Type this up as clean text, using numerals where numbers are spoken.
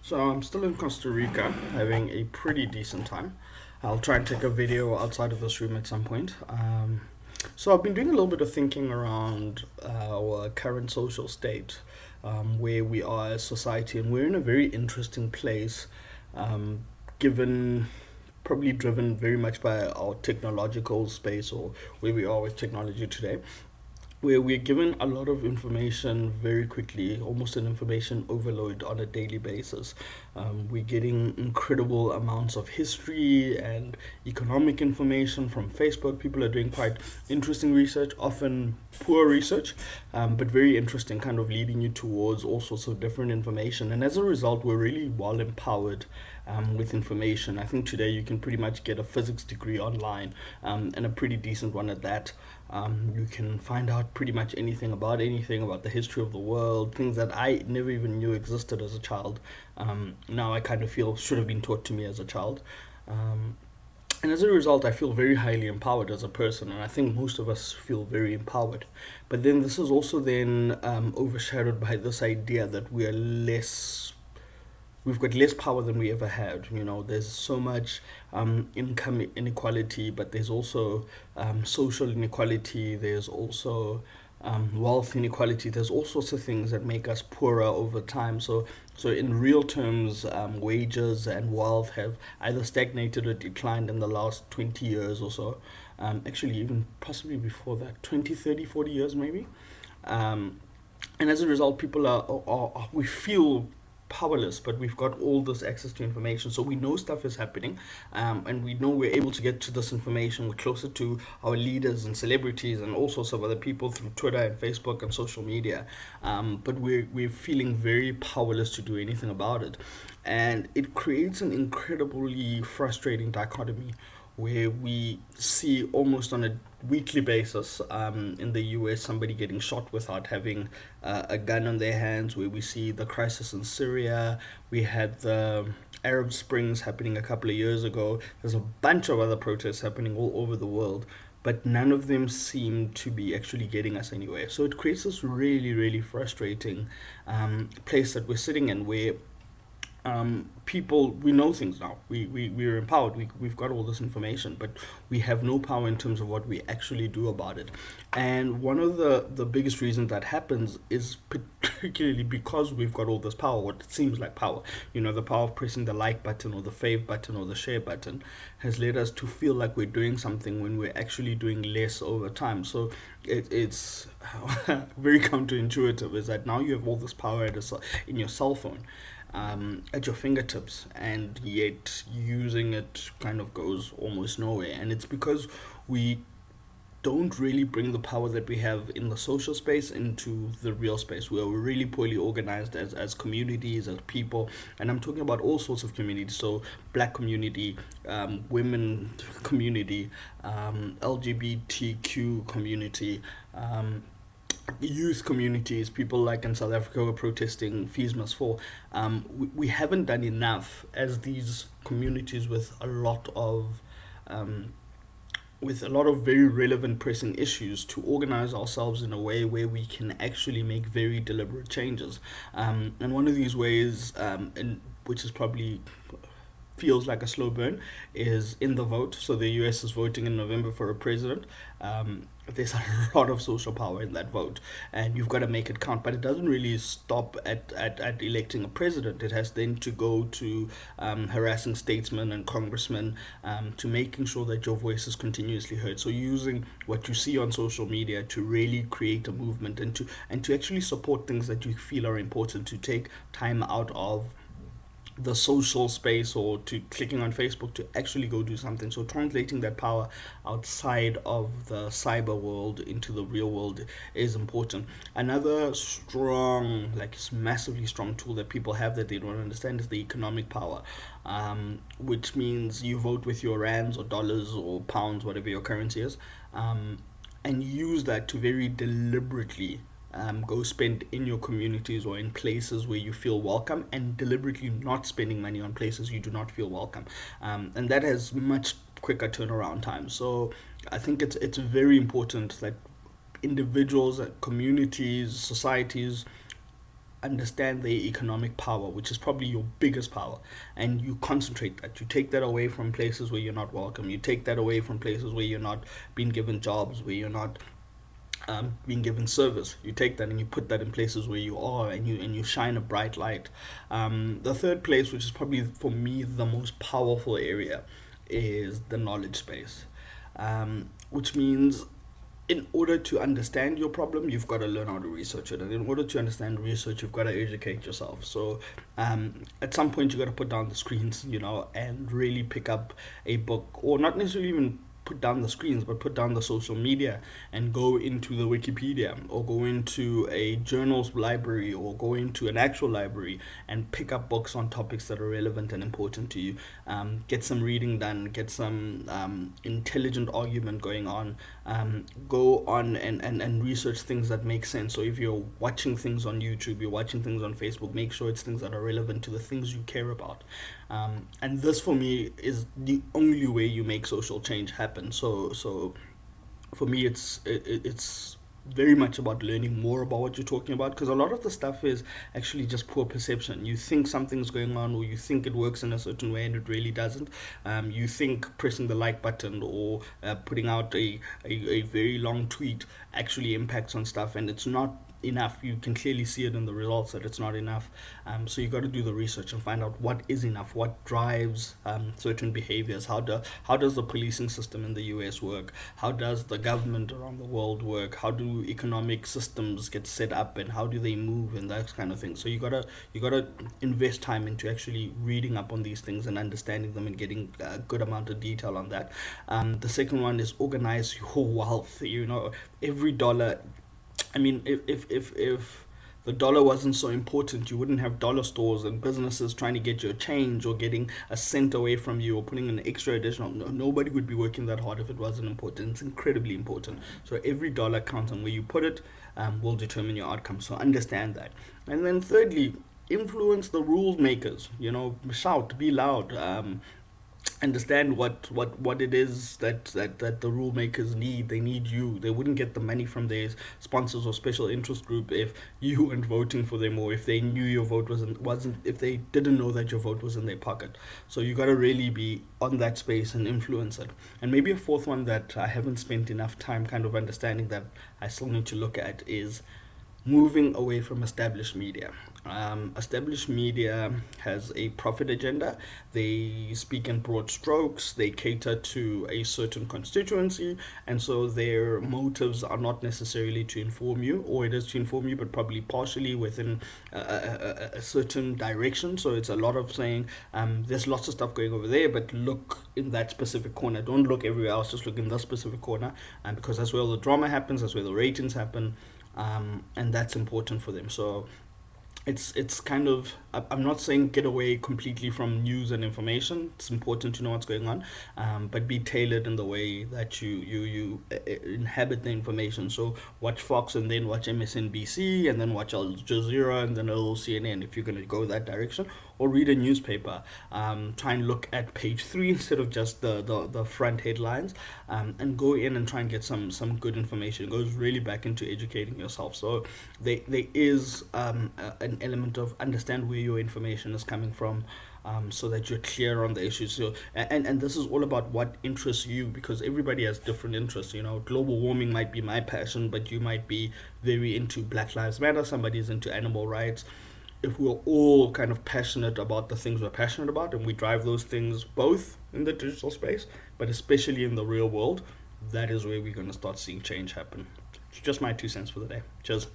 So I'm still in Costa Rica, having a pretty decent time. I'll try and take a video outside of this room at some point. So I've been doing a little bit of thinking around our current social state, where we are as society, and we're in a very interesting place, um, given probably driven very much by our technological space or where we are with technology today, where we're given a lot of information very quickly, almost an information overload on a daily basis. We're getting incredible amounts of history and economic information from Facebook. People are doing quite interesting research, often poor research, but very interesting, kind of leading you towards all sorts of different information. And as a result, we're really well empowered with information. I think today you can pretty much get a physics degree online, and a pretty decent one at that. You can find out pretty much anything about the history of the world, things that I never even knew existed as a child. Now I kind of feel should have been taught to me as a child. Um, and as a result, I feel very highly empowered as a person, and I think most of us feel very empowered. But then this is also then overshadowed by this idea that we've got less power than we ever had. You know, there's so much income inequality, but there's also social inequality. There's also wealth inequality. There's all sorts of things that make us poorer over time. So in real terms, wages and wealth have either stagnated or declined in the last 20 years or so. Actually, even possibly before that, 20, 30, 40 years maybe. Um, and as a result, we feel powerless, but we've got all this access to information, so we know stuff is happening, and we know we're able to get to this information. We're closer to our leaders and celebrities and all sorts of other people through Twitter and Facebook and social media, but we're feeling very powerless to do anything about it, and it creates an incredibly frustrating dichotomy where we see almost on a weekly basis, in the US, somebody getting shot without having a gun on their hands, where we see the crisis in Syria. We had the Arab Springs happening a couple of years ago. There's a bunch of other protests happening all over the world, but none of them seem to be actually getting us anywhere. So it creates this really, really frustrating place that we're sitting in, where people, we know things now, we're empowered, we've got all this information, but we have no power in terms of what we actually do about it. And one of the biggest reasons that happens is particularly because we've got all this power, what seems like power, the power of pressing the like button or the fave button or the share button, has led us to feel like we're doing something when we're actually doing less over time. So it's very counterintuitive, is that now you have all this power in your cell phone, at your fingertips, and yet using it kind of goes almost nowhere. And it's because we don't really bring the power that we have in the social space into the real space. We're really poorly organized as communities, as people, and I'm talking about all sorts of communities. So, black community, women community, LGBTQ community. Youth communities, people like in South Africa were protesting fees must fall. We haven't done enough as these communities um, with a lot of very relevant pressing issues to organize ourselves in a way where we can actually make very deliberate changes. And one of these ways, which is probably feels like a slow burn, is in the vote. So the US is voting in November for a president. There's a lot of social power in that vote, and you've got to make it count. But it doesn't really stop at electing a president. It has then to go to harassing statesmen and congressmen, to making sure that your voice is continuously heard. So using what you see on social media to really create a movement, and to actually support things that you feel are important, to take time out of the social space or to clicking on Facebook to actually go do something. So translating that power outside of the cyber world into the real world is important. Another strong, like massively strong tool that people have that they don't understand is the economic power, which means you vote with your rands or dollars or pounds, whatever your currency is, and use that to very deliberately go spend in your communities or in places where you feel welcome, and deliberately not spending money on places you do not feel welcome. And that has much quicker turnaround time. So I think it's very important that individuals, communities, societies understand their economic power, which is probably your biggest power, and you concentrate that. You take that away from places where you're not welcome. You take that away from places where you're not being given jobs, where you're not being given service. You take that and you put that in places where you are, and you shine a bright light. The third place, which is probably for me the most powerful area, is the knowledge space, which means in order to understand your problem, you've got to learn how to research it. And in order to understand research, you've got to educate yourself. So at some point, you've got to put down the screens, and really pick up a book, or not necessarily even put down the screens, but put down the social media and go into the Wikipedia, or go into a journals library, or go into an actual library and pick up books on topics that are relevant and important to you. Get some reading done, get some intelligent argument going on, go on and research things that make sense. So if you're watching things on YouTube, you're watching things on Facebook, make sure it's things that are relevant to the things you care about. And this for me is the only way you make social change happen. So for me, it's very much about learning more about what you're talking about, because a lot of the stuff is actually just poor perception. You think something's going on, or you think it works in a certain way, and it really doesn't. You think pressing the like button, or putting out a very long tweet actually impacts on stuff, and it's not enough. You can clearly see it in the results that it's not enough. So you got to do the research and find out what is enough, what drives certain behaviors. How does the policing system in the US work? How does the government around the world work? How do economic systems get set up, and how do they move, and that kind of thing. So you gotta invest time into actually reading up on these things and understanding them, and getting a good amount of detail on that. The second one is organize your wealth. Every dollar. I mean, if the dollar wasn't so important, you wouldn't have dollar stores and businesses trying to get your change, or getting a cent away from you, or putting an extra additional. Nobody would be working that hard if it wasn't important. It's incredibly important. So every dollar counts, and where you put it will determine your outcome. So understand that. And then thirdly, influence the rules makers. Shout, be loud. Understand what it is that the rule makers need. They need you. They wouldn't get the money from their sponsors or special interest group if you weren't voting for them, or if they knew your vote wasn't if they didn't know that your vote was in their pocket. So you got to really be on that space and influence it. And maybe a fourth one that I haven't spent enough time kind of understanding, that I still need to look at, is moving away from established media. Established media has a profit agenda. They speak in broad strokes. They cater to a certain constituency, and so their motives are not necessarily to inform you, or it is to inform you, but probably partially within a certain direction. So it's a lot of saying, there's lots of stuff going over there, but look in that specific corner. Don't look everywhere else. Just look in this specific corner, because that's where all the drama happens. That's where the ratings happen. And that's important for them. So it's kind of, I'm not saying get away completely from news and information. It's important to know what's going on, but be tailored in the way that you inhabit the information. So watch Fox, and then watch MSNBC, and then watch Al Jazeera, and then a little CNN if you're going to go that direction, or read a newspaper. Try and look at page 3 instead of just the front headlines, and go in and try and get some good information. It goes really back into educating yourself. So there is an element of understand where your information is coming from, so that you're clear on the issues. So and this is all about what interests you, because everybody has different interests. Global warming might be my passion, but you might be very into Black Lives Matter. Somebody's into animal rights. If we're all kind of passionate about the things we're passionate about, and we drive those things both in the digital space, but especially in the real world, that is where we're going to start seeing change happen. It's just my 2 cents for the day. Cheers.